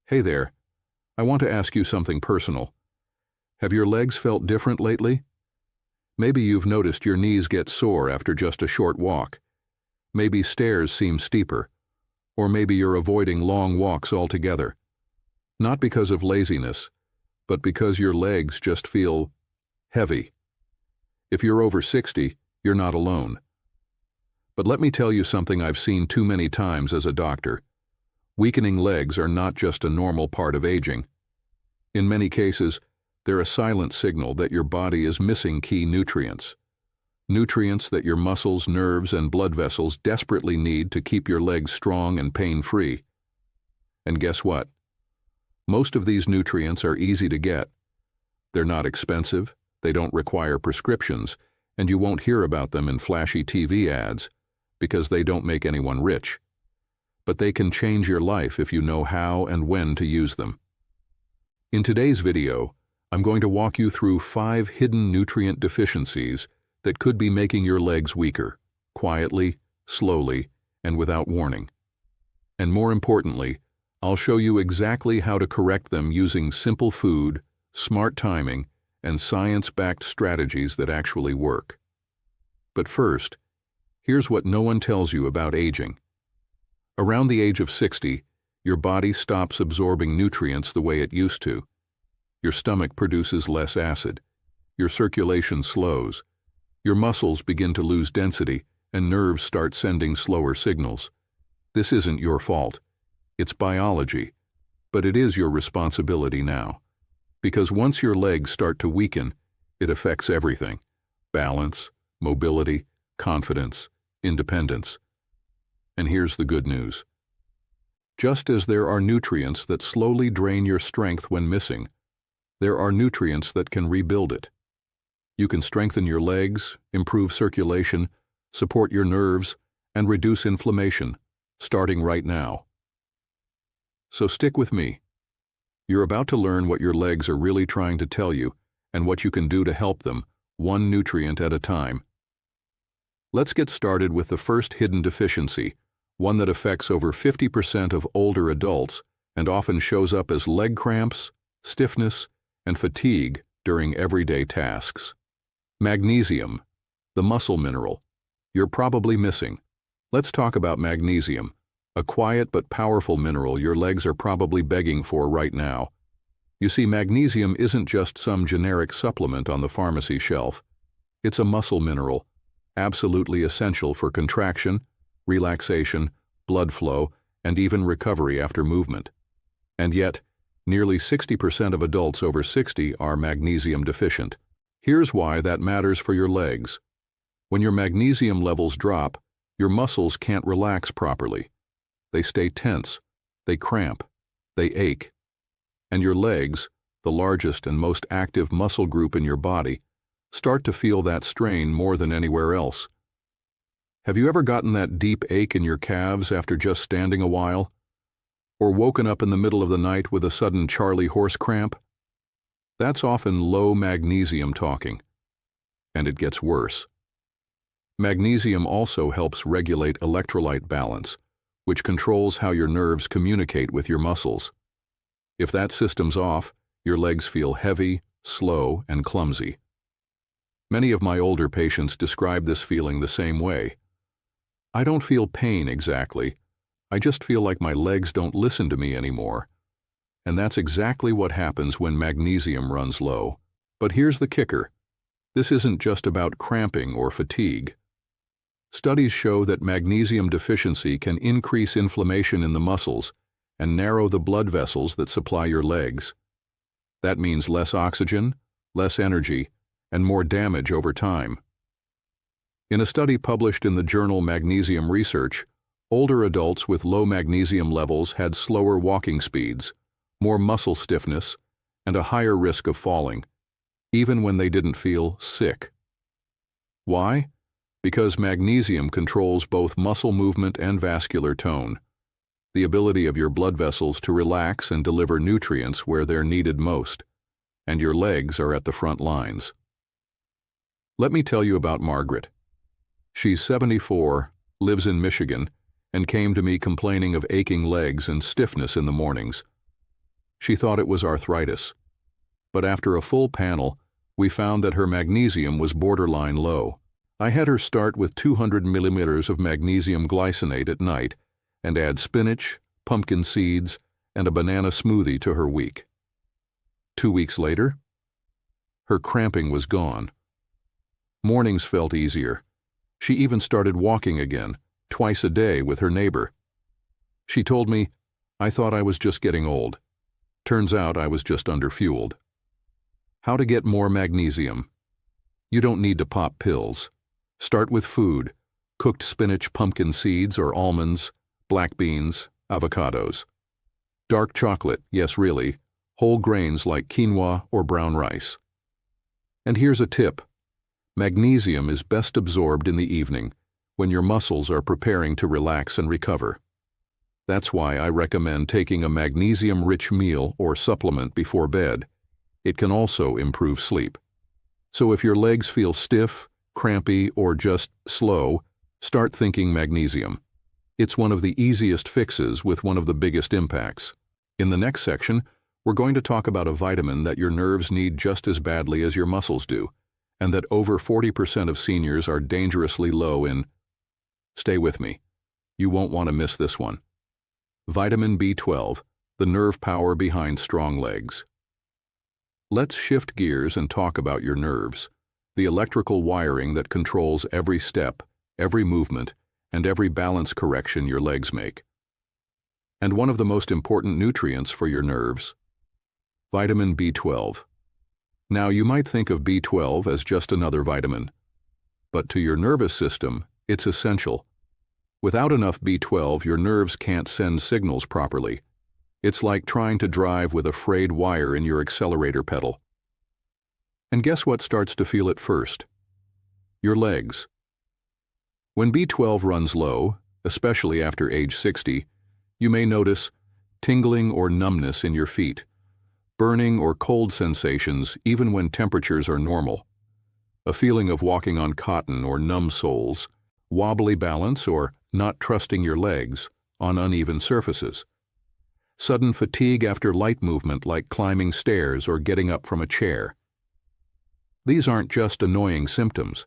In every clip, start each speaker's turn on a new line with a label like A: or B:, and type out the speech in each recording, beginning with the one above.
A: Hey there, I want to ask you something personal. Have your legs felt different lately? Maybe you've noticed your knees get sore after just a short walk. Maybe stairs seem steeper. Or maybe you're avoiding long walks altogether. Not because of laziness, but because your legs just feel heavy. If you're over 60, you're not alone. But let me tell you something I've seen too many times as a doctor. Weakening legs are not just a normal part of aging. In many cases, they're a silent signal that your body is missing key nutrients. Nutrients that your muscles, nerves, and blood vessels desperately need to keep your legs strong and pain-free. And guess what? Most of these nutrients are easy to get. They're not expensive, they don't require prescriptions, and you won't hear about them in flashy TV ads, because they don't make anyone rich. But they can change your life if you know how and when to use them. In today's video, I'm going to walk you through 5 hidden nutrient deficiencies that could be making your legs weaker, quietly, slowly, and without warning. And more importantly, I'll show you exactly how to correct them using simple food, smart timing, and science-backed strategies that actually work. But first, here's what no one tells you about aging. Around the age of 60, your body stops absorbing nutrients the way it used to. Your stomach produces less acid. Your circulation slows. Your muscles begin to lose density, and nerves start sending slower signals. This isn't your fault. It's biology. But it is your responsibility now. Because once your legs start to weaken, it affects everything: balance, mobility, confidence, independence. And here's the good news. Just as there are nutrients that slowly drain your strength when missing, there are nutrients that can rebuild it. You can strengthen your legs, improve circulation, support your nerves, and reduce inflammation, starting right now. So stick with me. You're about to learn what your legs are really trying to tell you and what you can do to help them, one nutrient at a time. Let's get started with the first hidden deficiency, one that affects over 50% of older adults and often shows up as leg cramps, stiffness, and fatigue during everyday tasks. Magnesium, the muscle mineral. You're probably missing. Let's talk about magnesium, a quiet but powerful mineral your legs are probably begging for right now. You see, magnesium isn't just some generic supplement on the pharmacy shelf. It's a muscle mineral, absolutely essential for contraction, relaxation, blood flow, and even recovery after movement. And yet, nearly 60% of adults over 60 are magnesium deficient. Here's why that matters for your legs. When your magnesium levels drop, your muscles can't relax properly. They stay tense, they cramp, they ache. And your legs, the largest and most active muscle group in your body, start to feel that strain more than anywhere else. Have you ever gotten that deep ache in your calves after just standing a while? Or woken up in the middle of the night with a sudden Charlie horse cramp? That's often low magnesium talking. And it gets worse. Magnesium also helps regulate electrolyte balance, which controls how your nerves communicate with your muscles. If that system's off, your legs feel heavy, slow, and clumsy. Many of my older patients describe this feeling the same way. I don't feel pain exactly. I just feel like my legs don't listen to me anymore. And that's exactly what happens when magnesium runs low. But here's the kicker. This isn't just about cramping or fatigue. Studies show that magnesium deficiency can increase inflammation in the muscles and narrow the blood vessels that supply your legs. That means less oxygen, less energy, and more damage over time. In a study published in the journal Magnesium Research, older adults with low magnesium levels had slower walking speeds, more muscle stiffness, and a higher risk of falling, even when they didn't feel sick. Why? Because magnesium controls both muscle movement and vascular tone, the ability of your blood vessels to relax and deliver nutrients where they're needed most, and your legs are at the front lines. Let me tell you about Margaret. She's 74, lives in Michigan, and came to me complaining of aching legs and stiffness in the mornings. She thought it was arthritis. But after a full panel, we found that her magnesium was borderline low. I had her start with 200 millimeters of magnesium glycinate at night and add spinach, pumpkin seeds, and a banana smoothie to her week. 2 weeks later, her cramping was gone. Mornings felt easier. She even started walking again, twice a day with her neighbor. She told me, "I thought I was just getting old. Turns out I was just underfueled." How to get more magnesium? You don't need to pop pills. Start with food: cooked spinach, pumpkin seeds or almonds, black beans, avocados. Dark chocolate, yes really, whole grains like quinoa or brown rice. And here's a tip. Magnesium is best absorbed in the evening, when your muscles are preparing to relax and recover. That's why I recommend taking a magnesium-rich meal or supplement before bed. It can also improve sleep. So if your legs feel stiff, crampy, or just slow, start thinking magnesium. It's one of the easiest fixes with one of the biggest impacts. In the next section, we're going to talk about a vitamin that your nerves need just as badly as your muscles do, and that over 40% of seniors are dangerously low in. Stay with me. You won't want to miss this one. Vitamin B12, the nerve power behind strong legs. Let's shift gears and talk about your nerves, the electrical wiring that controls every step, every movement, and every balance correction your legs make. And one of the most important nutrients for your nerves, vitamin B12. Now, you might think of B12 as just another vitamin, but to your nervous system, it's essential. Without enough B12, your nerves can't send signals properly. It's like trying to drive with a frayed wire in your accelerator pedal. And guess what starts to feel it first? Your legs. When B12 runs low, especially after age 60, you may notice tingling or numbness in your feet, burning or cold sensations even when temperatures are normal, a feeling of walking on cotton or numb soles, wobbly balance or not trusting your legs on uneven surfaces, sudden fatigue after light movement like climbing stairs or getting up from a chair. These aren't just annoying symptoms.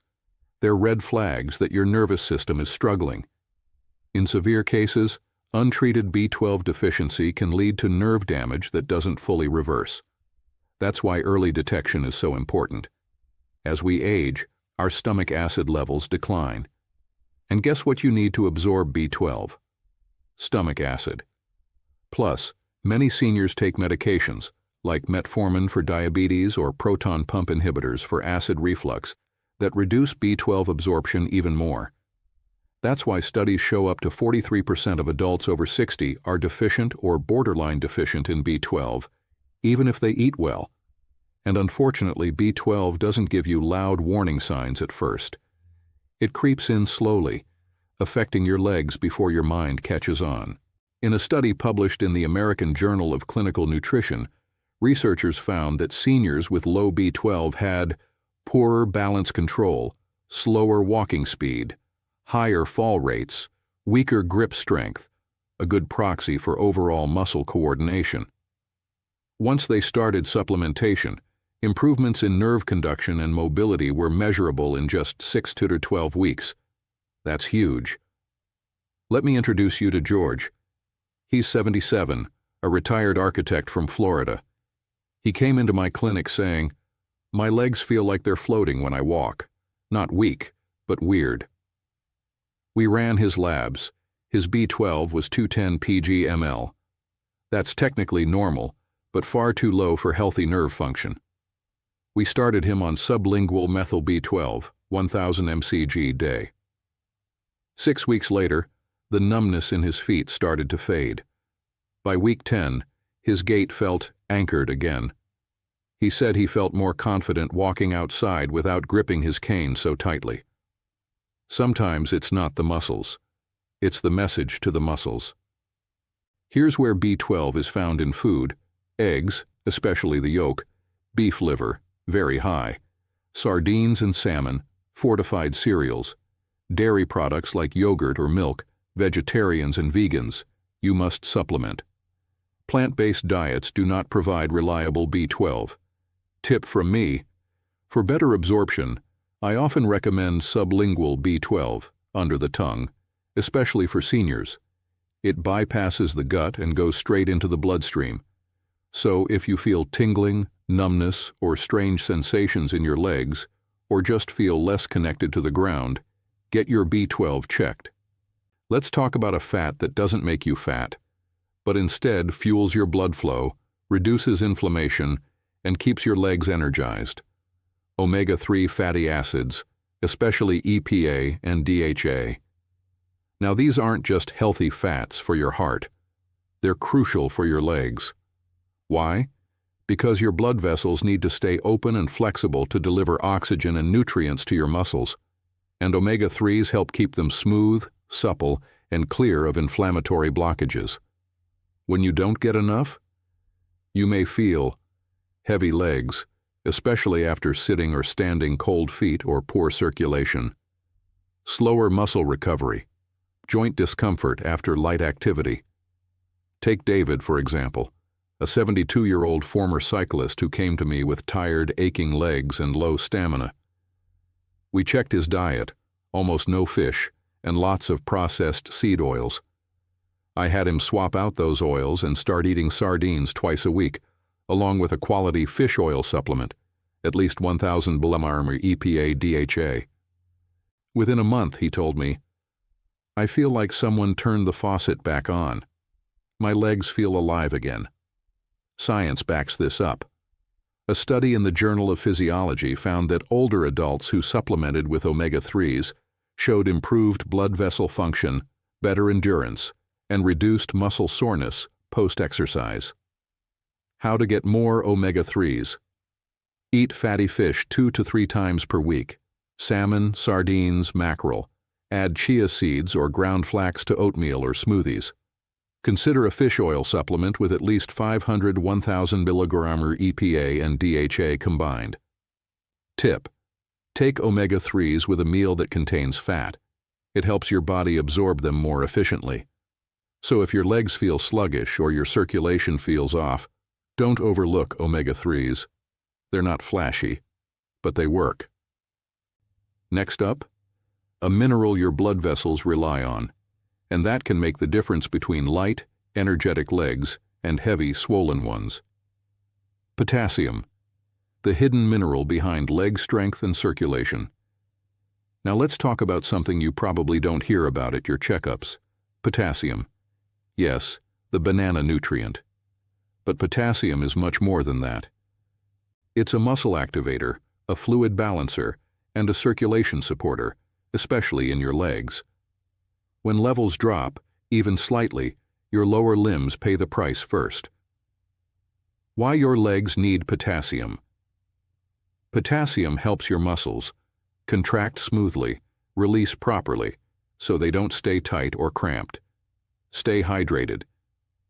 A: They're red flags that your nervous system is struggling. In severe cases, untreated B12 deficiency can lead to nerve damage that doesn't fully reverse. That's why early detection is so important. As we age, our stomach acid levels decline. And guess what you need to absorb B12? Stomach acid. Plus, many seniors take medications, like metformin for diabetes or proton pump inhibitors for acid reflux, that reduce B12 absorption even more. That's why studies show up to 43% of adults over 60 are deficient or borderline deficient in B12, even if they eat well. And unfortunately, B12 doesn't give you loud warning signs at first. It creeps in slowly, affecting your legs before your mind catches on. In a study published in the American Journal of Clinical Nutrition, researchers found that seniors with low B12 had poorer balance control, slower walking speed, higher fall rates, weaker grip strength, a good proxy for overall muscle coordination. Once they started supplementation, improvements in nerve conduction and mobility were measurable in just 6 to 12 weeks. That's huge. Let me introduce you to George. He's 77, a retired architect from Florida. He came into my clinic saying, "My legs feel like they're floating when I walk. Not weak, but weird." We ran his labs. His B12 was 210 pg/ml. That's technically normal, but far too low for healthy nerve function. We started him on sublingual methyl B12, 1000 mcg day. 6 weeks later, the numbness in his feet started to fade. By week 10, his gait felt anchored again. He said he felt more confident walking outside without gripping his cane so tightly. Sometimes it's not the muscles. It's the message to the muscles. Here's where B12 is found in food: eggs, especially the yolk, beef liver, very high, sardines and salmon, fortified cereals, dairy products like yogurt or milk, vegetarians and vegans, you must supplement. Plant-based diets do not provide reliable B12. Tip from me: for better absorption, I often recommend sublingual B12, under the tongue, especially for seniors. It bypasses the gut and goes straight into the bloodstream. So if you feel tingling, numbness, or strange sensations in your legs, or just feel less connected to the ground, get your B12 checked. Let's talk about a fat that doesn't make you fat, but instead fuels your blood flow, reduces inflammation, and keeps your legs energized. Omega-3 fatty acids, especially EPA and DHA. Now, these aren't just healthy fats for your heart. They're crucial for your legs. Why? Because your blood vessels need to stay open and flexible to deliver oxygen and nutrients to your muscles, and omega-3s help keep them smooth, supple, and clear of inflammatory blockages. When you don't get enough, you may feel heavy legs, especially after sitting or standing, cold feet, or poor circulation. Slower muscle recovery, joint discomfort after light activity. Take David, for example, a 72-year-old former cyclist who came to me with tired, aching legs and low stamina. We checked his diet, almost no fish, and lots of processed seed oils. I had him swap out those oils and start eating sardines twice a week, along with a quality fish oil supplement, at least 1,000 mg EPA DHA. Within a month, he told me, I feel like someone turned the faucet back on. My legs feel alive again. Science backs this up. A study in the Journal of Physiology found that older adults who supplemented with omega-3s showed improved blood vessel function, better endurance, and reduced muscle soreness post-exercise. How to get more omega-3s. Eat fatty fish 2 to 3 times per week. Salmon, sardines, mackerel. Add chia seeds or ground flax to oatmeal or smoothies. Consider a fish oil supplement with at least 500 1,000 mg EPA and DHA combined. Tip: take omega-3s with a meal that contains fat. It helps your body absorb them more efficiently. So if your legs feel sluggish or your circulation feels off, don't overlook omega-3s. They're not flashy, but they work. Next up, a mineral your blood vessels rely on, and that can make the difference between light, energetic legs and heavy, swollen ones. Potassium, the hidden mineral behind leg strength and circulation. Now let's talk about something you probably don't hear about at your checkups: potassium. Yes, the banana nutrient. But potassium is much more than that. It's a muscle activator, a fluid balancer, and a circulation supporter, especially in your legs. When levels drop, even slightly, your lower limbs pay the price first. Why your legs need potassium. Potassium helps your muscles contract smoothly, release properly, so they don't stay tight or cramped. Stay hydrated.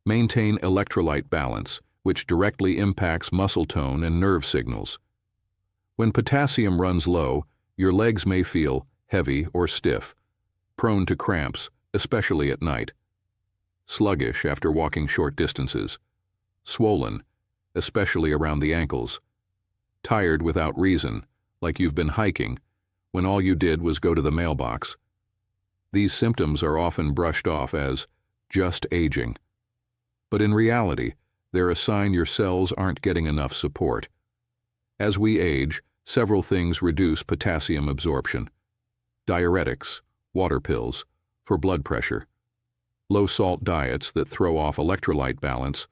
A: Maintain electrolyte balance, which directly impacts muscle tone and nerve signals. When potassium runs low, your legs may feel heavy or stiff, prone to cramps, especially at night, sluggish after walking short distances, swollen, especially around the ankles, tired without reason, like you've been hiking when all you did was go to the mailbox. These symptoms are often brushed off as just aging, but in reality, they're a sign your cells aren't getting enough support. As we age, several things reduce potassium absorption: diuretics, water pills, for blood pressure, low-salt diets that throw off electrolyte balance,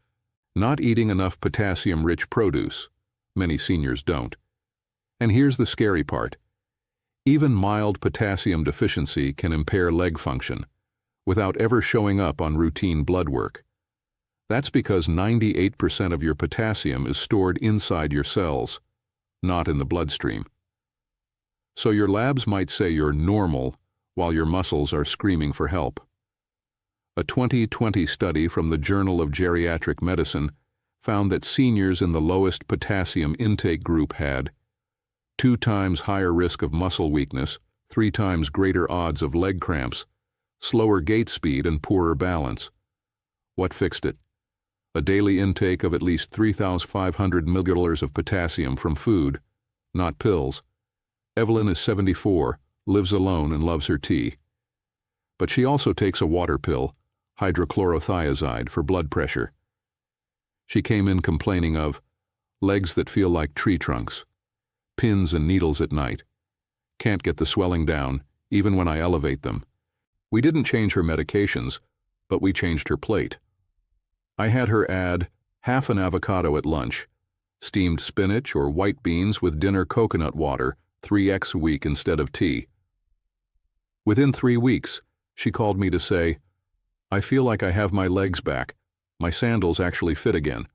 A: not eating enough potassium-rich produce. Many seniors don't. And here's the scary part. Even mild potassium deficiency can impair leg function, without ever showing up on routine blood work. That's because 98% of your potassium is stored inside your cells, not in the bloodstream. So your labs might say you're normal while your muscles are screaming for help. A 2020 study from the Journal of Geriatric Medicine found that seniors in the lowest potassium intake group had 2 times higher risk of muscle weakness, 3 times greater odds of leg cramps, slower gait speed, and poorer balance. What fixed it? A daily intake of at least 3,500 milliliters of potassium from food, not pills. Evelyn is 74, lives alone and loves her tea. But she also takes a water pill, hydrochlorothiazide, for blood pressure. She came in complaining of legs that feel like tree trunks, pins and needles at night. Can't get the swelling down, even when I elevate them. We didn't change her medications, but we changed her plate. I had her add half an avocado at lunch, steamed spinach or white beans with dinner coconut water 3x a week instead of tea. Within 3 weeks, she called me to say, "I feel like I have my legs back. My sandals actually fit again."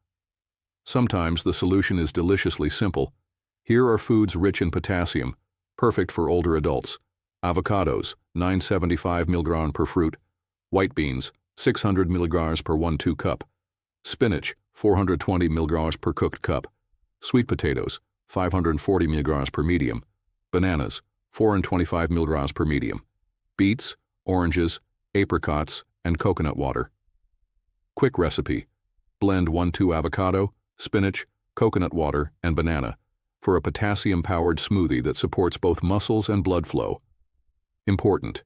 A: Sometimes the solution is deliciously simple. Here are foods rich in potassium, perfect for older adults. Avocados, 975 mg per fruit. White beans, 600 mg per 1-2 cup. Spinach, 420 mg per cooked cup. Sweet potatoes, 540 mg per medium. Bananas, 425 mg per medium. Beets, oranges, apricots, and coconut water. Quick recipe. Blend 1-2 avocado, spinach, coconut water, and banana for a potassium-powered smoothie that supports both muscles and blood flow. Important.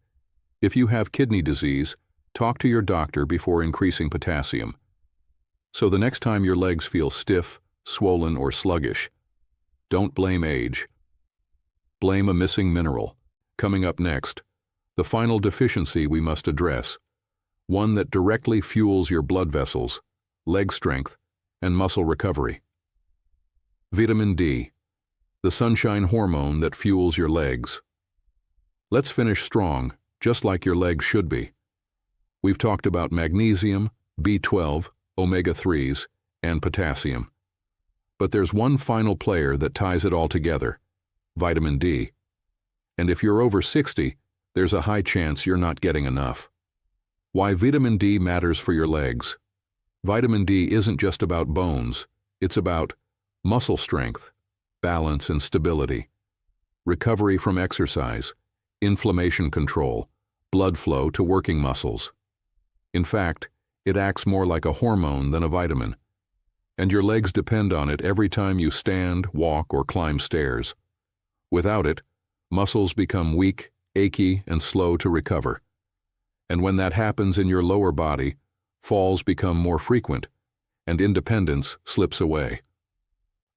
A: If you have kidney disease, talk to your doctor before increasing potassium. So the next time your legs feel stiff, swollen, or sluggish, don't blame age. Blame a missing mineral. Coming up next, the final deficiency we must address, one that directly fuels your blood vessels, leg strength, and muscle recovery. Vitamin D, the sunshine hormone that fuels your legs. Let's finish strong, just like your legs should be. We've talked about magnesium, B12, omega-3s, and potassium. But there's one final player that ties it all together, vitamin D. And if you're over 60, there's a high chance you're not getting enough. Why vitamin D matters for your legs. Vitamin D isn't just about bones, it's about muscle strength, balance and stability, recovery from exercise, inflammation control, blood flow to working muscles. In fact, it acts more like a hormone than a vitamin, and your legs depend on it every time you stand, walk, or climb stairs. Without it, muscles become weak, achy, and slow to recover. And when that happens in your lower body, falls become more frequent, and independence slips away.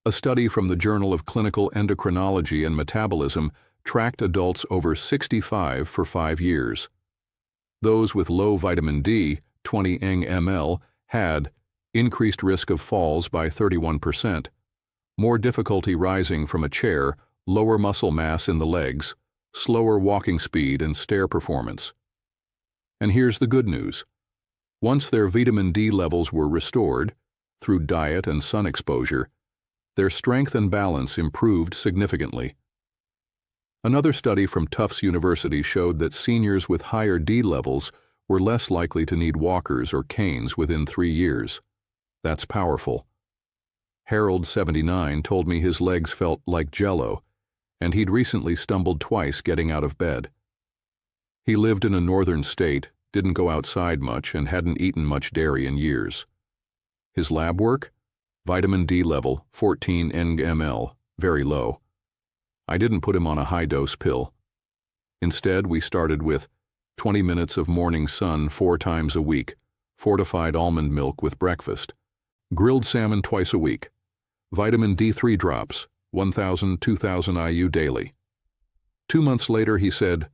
A: A study from the Journal of Clinical Endocrinology and Metabolism tracked adults over 65 for 5 years. Those with low vitamin D, 20 ng/ml, had increased risk of falls by 31%, more difficulty rising from a chair, lower muscle mass in the legs, slower walking speed and stair performance. And here's the good news. Once their vitamin D levels were restored, through diet and sun exposure, their strength and balance improved significantly. Another study from Tufts University showed that seniors with higher D levels were less likely to need walkers or canes within 3 years. That's powerful. Harold, 79, told me his legs felt like jello, and he'd recently stumbled twice getting out of bed. He lived in a northern state, didn't go outside much, and hadn't eaten much dairy in years. His lab work? Vitamin D level, 14 ng/ml, very low. I didn't put him on a high-dose pill. Instead, we started with 20 minutes of morning sun 4 times a week, fortified almond milk with breakfast, grilled salmon twice a week, vitamin D3 drops, 1,000–2,000 IU daily. 2 months later, he said,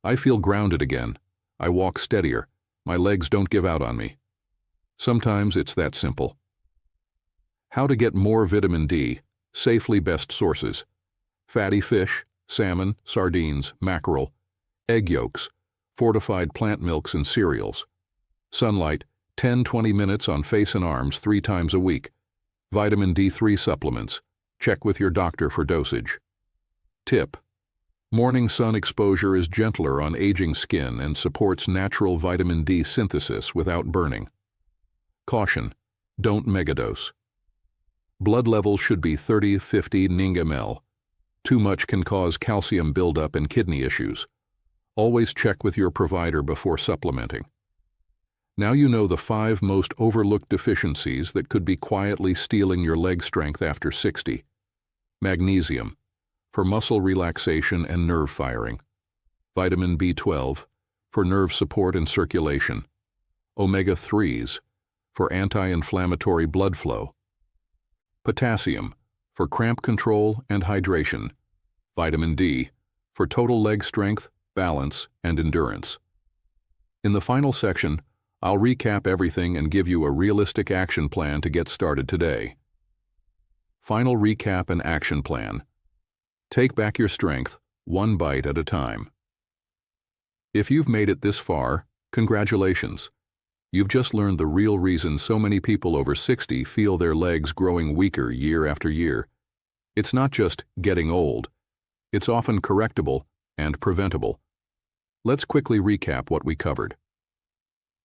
A: "I feel grounded again. I walk steadier. My legs don't give out on me." Sometimes it's that simple. How to get more vitamin D, safely. Best sources: fatty fish, salmon, sardines, mackerel, egg yolks, fortified plant milks and cereals. Sunlight, 10–20 minutes on face and arms 3 times a week. Vitamin D3 supplements. Check with your doctor for dosage. Tip: morning sun exposure is gentler on aging skin and supports natural vitamin D synthesis without burning. Caution: don't megadose. Blood levels should be 30–50 ng/ml. Too much can cause calcium buildup and kidney issues. Always check with your provider before supplementing. Now you know the 5 most overlooked deficiencies that could be quietly stealing your leg strength after 60. Magnesium, for muscle relaxation and nerve firing. Vitamin B12, for nerve support and circulation. Omega-3s, for anti-inflammatory blood flow. Potassium, for cramp control and hydration. Vitamin D, for total leg strength, balance, and endurance. In the final section, I'll recap everything and give you a realistic action plan to get started today. Final recap and action plan. Take back your strength, one bite at a time. If you've made it this far, congratulations. You've just learned the real reason so many people over 60 feel their legs growing weaker year after year. It's not just getting old. It's often correctable and preventable. Let's quickly recap what we covered.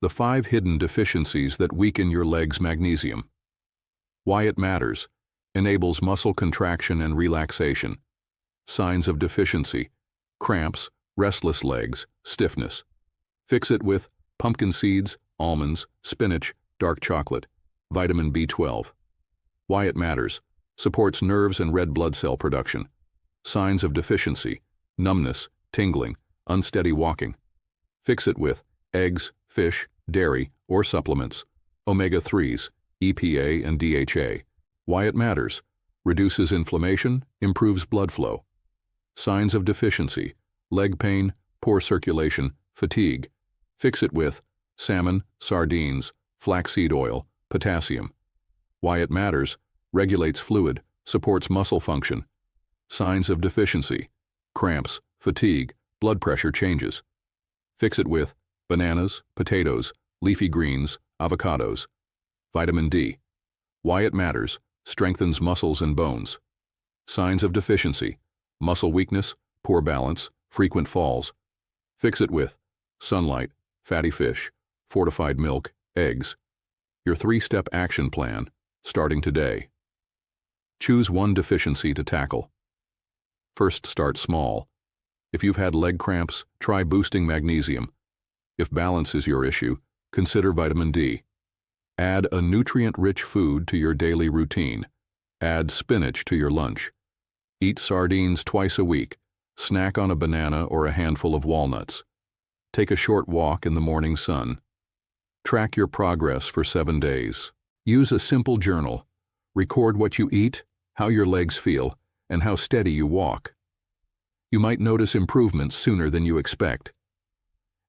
A: The 5 hidden deficiencies that weaken your leg's magnesium. Why it matters. Enables muscle contraction and relaxation. Signs of deficiency. Cramps, restless legs, stiffness. Fix it with pumpkin seeds, almonds, spinach, dark chocolate. Vitamin B12. Why it matters. Supports nerves and red blood cell production. Signs of deficiency. Numbness, tingling, unsteady walking. Fix it with eggs, fish, dairy, or supplements. Omega-3s, EPA and DHA. Why it matters. Reduces inflammation, improves blood flow. Signs of deficiency. Leg pain, poor circulation, fatigue. Fix it with salmon, sardines, flaxseed oil, potassium. Why it matters. Regulates fluid, supports muscle function. Signs of deficiency. Cramps, fatigue, blood pressure changes. Fix it with bananas, potatoes, leafy greens, avocados. Vitamin D. Why it matters. Strengthens muscles and bones. Signs of deficiency. Muscle weakness, poor balance, frequent falls. Fix it with sunlight, fatty fish, fortified milk, eggs. Your 3-step action plan, starting today. Choose one deficiency to tackle. First, start small. If you've had leg cramps, try boosting magnesium. If balance is your issue, consider vitamin D. Add a nutrient-rich food to your daily routine. Add spinach to your lunch. Eat sardines twice a week. Snack on a banana or a handful of walnuts. Take a short walk in the morning sun. Track your progress for 7 days. Use a simple journal. Record what you eat, how your legs feel, and how steady you walk. You might notice improvements sooner than you expect.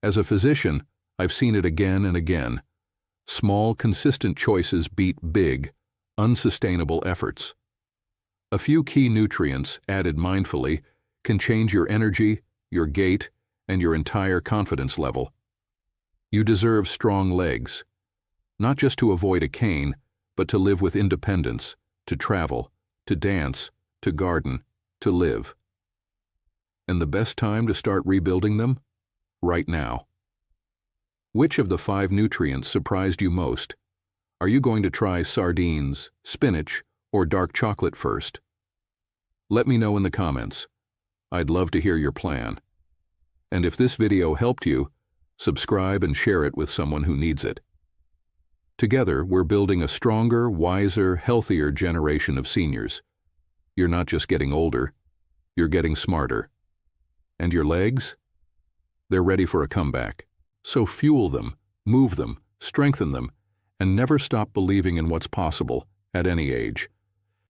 A: As a physician, I've seen it again and again. Small, consistent choices beat big, unsustainable efforts. A few key nutrients, added mindfully, can change your energy, your gait, and your entire confidence level. You deserve strong legs, not just to avoid a cane, but to live with independence, to travel, to dance, to garden, to live. And the best time to start rebuilding them? Right now. Which of the 5 nutrients surprised you most? Are you going to try sardines, spinach, or dark chocolate first? Let me know in the comments. I'd love to hear your plan. And if this video helped you, subscribe and share it with someone who needs it. Together, we're building a stronger, wiser, healthier generation of seniors. You're not just getting older, you're getting smarter. And your legs? They're ready for a comeback. So fuel them, move them, strengthen them, and never stop believing in what's possible at any age.